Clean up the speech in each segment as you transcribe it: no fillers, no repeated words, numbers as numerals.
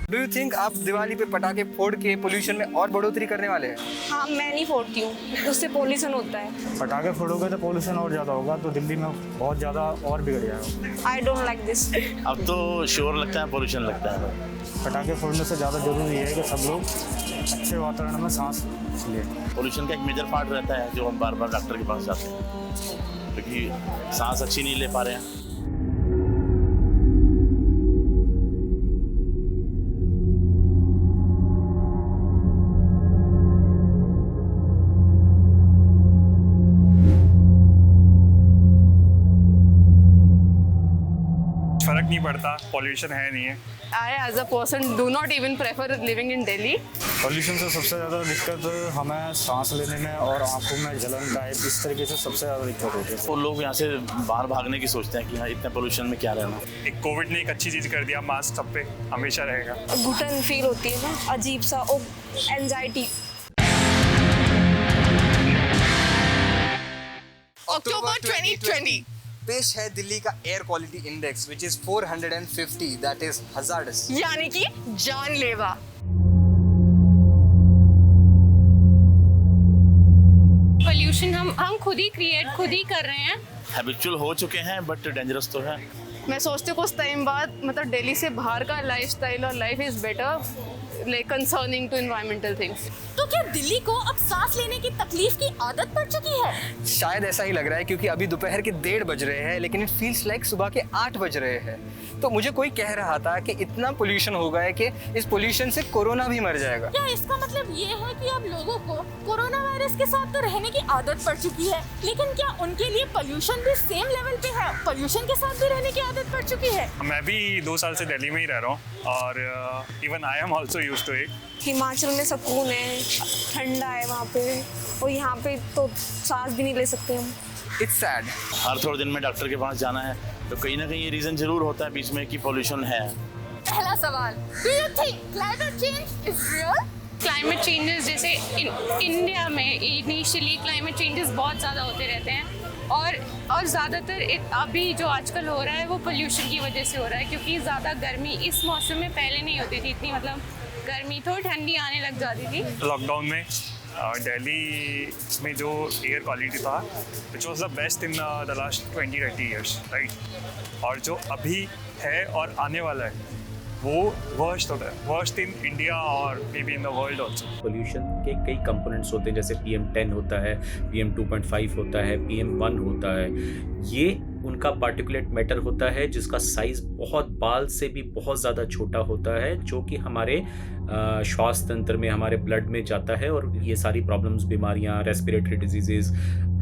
Do you think आप दिवाली पे पटाखे फोड़ के पोल्यूशन में और बढ़ोतरी करने वाले हैं? हाँ, मैं नहीं फोड़ती हूँ, उससे पोल्यूशन होता है। पटाखे फोड़ोगे तो पोल्यूशन और ज़्यादा होगा, तो दिल्ली में बहुत ज़्यादा और बिगड़ जाएगा। I don't like this. अब तो शोर लगता है, पोल्यूशन लगता है। पटाखे फोड़ने से ज़्यादा ज़रूरी है कि सब लोग अच्छे वातावरण में सांस लें। पोल्यूशन का एक मेजर पार्ट रहता है जो हम बार बार डॉक्टर के पास जाते हैं, क्योंकि सांस अच्छी नहीं ले पा रहे हैं। फर्क नहीं पड़ता, पॉल्यूशन है नहीं है। I as a person do not even prefer living in Delhi. Pollution से सबसे ज़्यादा दिक्कत हमें सांस लेने में और आंखों में जलन टाइप इस तरीके से सबसे ज़्यादा दिक्कत होती है। तो लोग यहाँ से बाहर भागने की सोचते हैं कि हाँ इतने पोल्यूशन में क्या रहना। एक कोविड ने एक अच्छी चीज़ कर दिया, मास्क सब पे हमेशा रहेगा। घुटन फील होती है ना, अजीब सा, ओ एंजाइटी। अक्टूबर 2020 पेश है दिल्ली का air quality index which is 450, that is hazardous, यानी कि जानलेवा। पोल्यूशन हम खुद ही क्रिएट खुद ही कर रहे हैं। हैबिचुअल हो चुके हैं बट डेंजरस तो है। मैं सोचती हूँ कुछ टाइम बाद मतलब दिल्ली से बाहर का लाइफस्टाइल और life is better like concerning to environmental things. तो क्या दिल्ली को अब सांस लेने की तकलीफ की आदत पड़ चुकी है? शायद ऐसा ही लग रहा है क्योंकि अभी दोपहर के 1:30 बज रहे हैं, लेकिन इट फील्स लाइक सुबह के 8 बज रहे हैं। तो मुझे कोई कह रहा था कि इतना पोल्यूशन हो गया है कि इस पोल्यूशन से कोरोना भी मर जाएगा। क्या इसका मतलब ये है कि अब लोगों को कोरोना वायरस के साथ तो रहने की आदत पड़ चुकी है, लेकिन क्या उनके लिए पोल्यूशन भी सेम लेवल पे है? पोल्यूशन के साथ भी रहने की आदत पड़ चुकी है? मैं भी 2 साल से दिल्ली में ही रह रहा हूँ और even I am also used to it. Himachal में सुकून है, ठंडा है वहाँ पे, और यहाँ पे तो सांस भी नहीं ले सकते हम। It's sad. हर थोड़े दिन में डॉक्टर के पास जाना है, तो कहीं ना कहीं ये रीज़न जरूर होता है बीच में कि पोल्यूशन है। पहला सवाल, do you think climate change is real? Climate changes जैसे इंडिया में इनिशियली क्लाइमेट चेंजेस बहुत ज़्यादा होते रहते हैं और ज़्यादातर अभी जो आजकल हो रहा है वो पोल्यूशन की वजह से हो रहा है, क्योंकि ज़्यादा गर्मी इस मौसम में पहले नहीं होती थी इतनी, मतलब गर्मी थोड़ी ठंडी आने लग जाती थी। लॉकडाउन में दिल्ली में जो एयर क्वालिटी था which was the best in the last 20-30 years, right. और जो अभी है और आने वाला है वो वर्स्ट होता है, वर्स्ट इन इंडिया और may be in the world also. Pollution के कई कंपोनेंट्स होते हैं, जैसे PM10 होता है, PM2.5 होता है, PM1 होता है। ये उनका पार्टिकुलेट मैटर होता है जिसका साइज़ बहुत बाल से भी बहुत ज़्यादा छोटा होता है, जो कि हमारे श्वास तंत्र में, हमारे ब्लड में जाता है और ये सारी प्रॉब्लम्स, बीमारियां, respiratory diseases,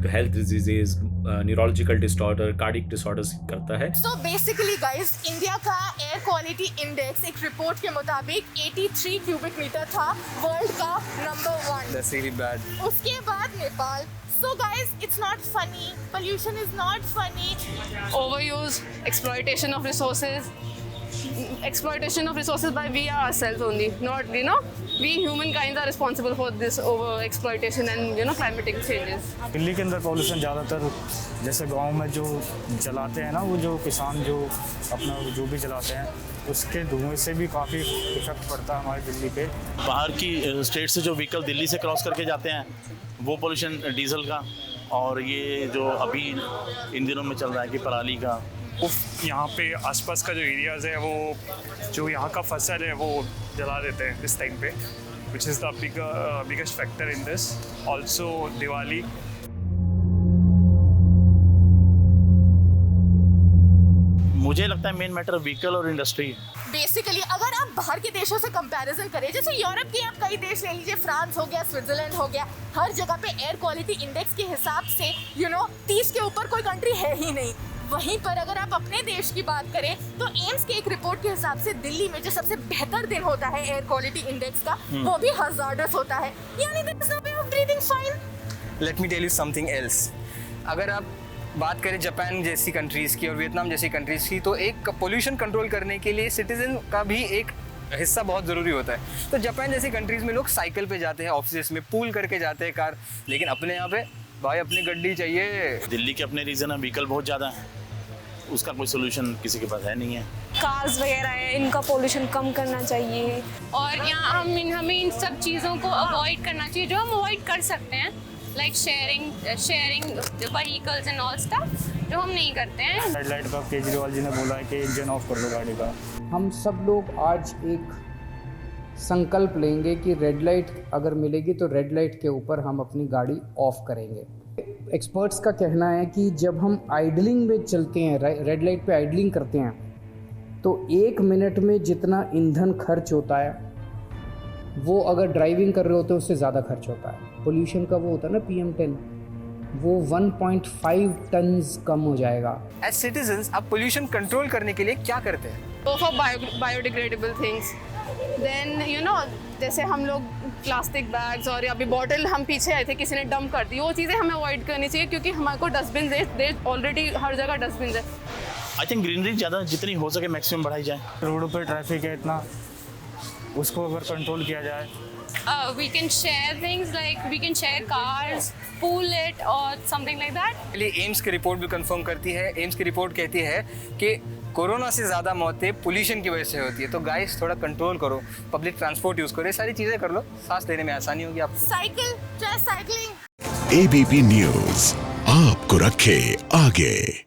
health diseases, neurological disorder, cardiac disorders करता है। So basically guys, इंडिया का एयर क्वालिटी इंडेक्स एक रिपोर्ट के मुताबिक 83 क्यूबिक मीटर था, वर्ल्ड का नंबर 1। That's really bad. उसके बाद Nepal. So guys, it's not funny. Pollution is not funny. Overuse, exploitation of resources by we ourselves only, not we humankind are responsible for this over exploitation and climatic changes. Delhi के अंदर pollution ज़्यादातर जैसे गांव में जो जलाते हैं ना, वो जो किसान जो अपना जो भी जलाते हैं उसके धुएं से भी काफ़ी इफेक्ट पड़ता है हमारी दिल्ली पे। बाहर की स्टेट से जो व्हीकल दिल्ली से क्रॉस करके जाते हैं वो पोल्यूशन डीजल का, और ये जो अभी इन दिनों में चल रहा है कि पराली का। यहाँ पे आसपास का जो एरियाज़ है वो जो यहाँ का फसल है वो जला देते हैं इस टाइम पे, which is the biggest factor in this. Also Diwali. मुझे लगता है मेन मैटर व्हीकल और इंडस्ट्री। बेसिकली अगर आप बाहर के देशों से कंपैरिजन करें, जैसे यूरोप के आप कई देश ले लीजिए, फ्रांस हो गया, स्विट्जरलैंड हो गया, हर जगह पे एयर क्वालिटी इंडेक्स के हिसाब से 30 के ऊपर कोई कंट्री है ही नहीं। वहीं पर अगर आप अपने देश की बात करें तो एम्स के एक रिपोर्ट के हिसाब से दिल्ली में जो सबसे बेहतर दिन होता है एयर क्वालिटी इंडेक्स का, वो भी हजार्डस होता है, यानी there is no way of breathing fine. Let me tell you something else. अगर आप बात करें जापान जैसी कंट्रीज़ की और वियतनाम जैसी कंट्रीज़ की, तो एक पोल्यूशन कंट्रोल करने के लिए सिटीजन का भी एक हिस्सा बहुत ज़रूरी होता है। तो जापान जैसी कंट्रीज़ में लोग साइकिल पे जाते हैं, ऑफिस में पूल करके जाते हैं कार, लेकिन अपने यहाँ पे भाई अपनी गड्डी चाहिए। दिल्ली के अपने रीज़न है, व्हीकल बहुत ज़्यादा है, उसका कोई सोल्यूशन किसी के पास है नहीं है। कार्स वगैरह है, इनका पोल्यूशन कम करना चाहिए। और यहाँ हमें इन सब चीज़ों को अवॉइड करना चाहिए जो हम अवॉइड कर सकते हैं, like sharing vehicles and all stuff, जो हम नहीं करते हैं। रेड लाइट का केजरीवाल जी ने बोला है कि इंजन ऑफ कर दो गाड़ी का। हम सब लोग आज एक संकल्प लेंगे कि रेड लाइट अगर मिलेगी तो रेड लाइट के ऊपर हम अपनी गाड़ी ऑफ करेंगे। एक्सपर्ट्स का कहना है कि जब हम आइडलिंग में चलते हैं, रेड लाइट पे आइडलिंग करते हैं, तो 1 मिनट में जितना ईंधन खर्च होता है वो अगर ड्राइविंग कर रहे होते हैं उससे ज़्यादा खर्च होता है। पोल्यूशन का वो होता है ना PM10, वो 1.5 टन्स कम हो जाएगा। एज सिटीजन्स आप पोल्यूशन कंट्रोल करने के लिए क्या करते हैं? Go for biodegradable things. Then you know, जैसे हम लोग प्लास्टिक बैग्स और अभी बॉटल हम पीछे आए थे, किसी ने डंप कर दी, वो चीज़ें हमें अवॉइड करनी चाहिए क्योंकि हमारे को डस्टबिन दे ऑलरेडी हर जगह डस्टबिन है। आई थिंक ग्रीनरी ज़्यादा जितनी हो सके मैक्सिमम बढ़ाई जाए। रोड पे ट्रैफिक है इतना, उसको अगर कंट्रोल किया जाए। We can share things like we can share cars, pool it or something like that. AIIMS की रिपोर्ट भी कंफर्म करती है। एम्स की रिपोर्ट कहती है कि कोरोना से ज़्यादा मौतें पोल्यूशन की वजह से होती है। तो गाइस थोड़ा कंट्रोल करो, पब्लिक ट्रांसपोर्ट यूज़ करो, ये सारी चीज़ें कर लो, सांस लेने में आसानी होगी आपको। Cycle, try cycling. ABP news आपको रखे आगे।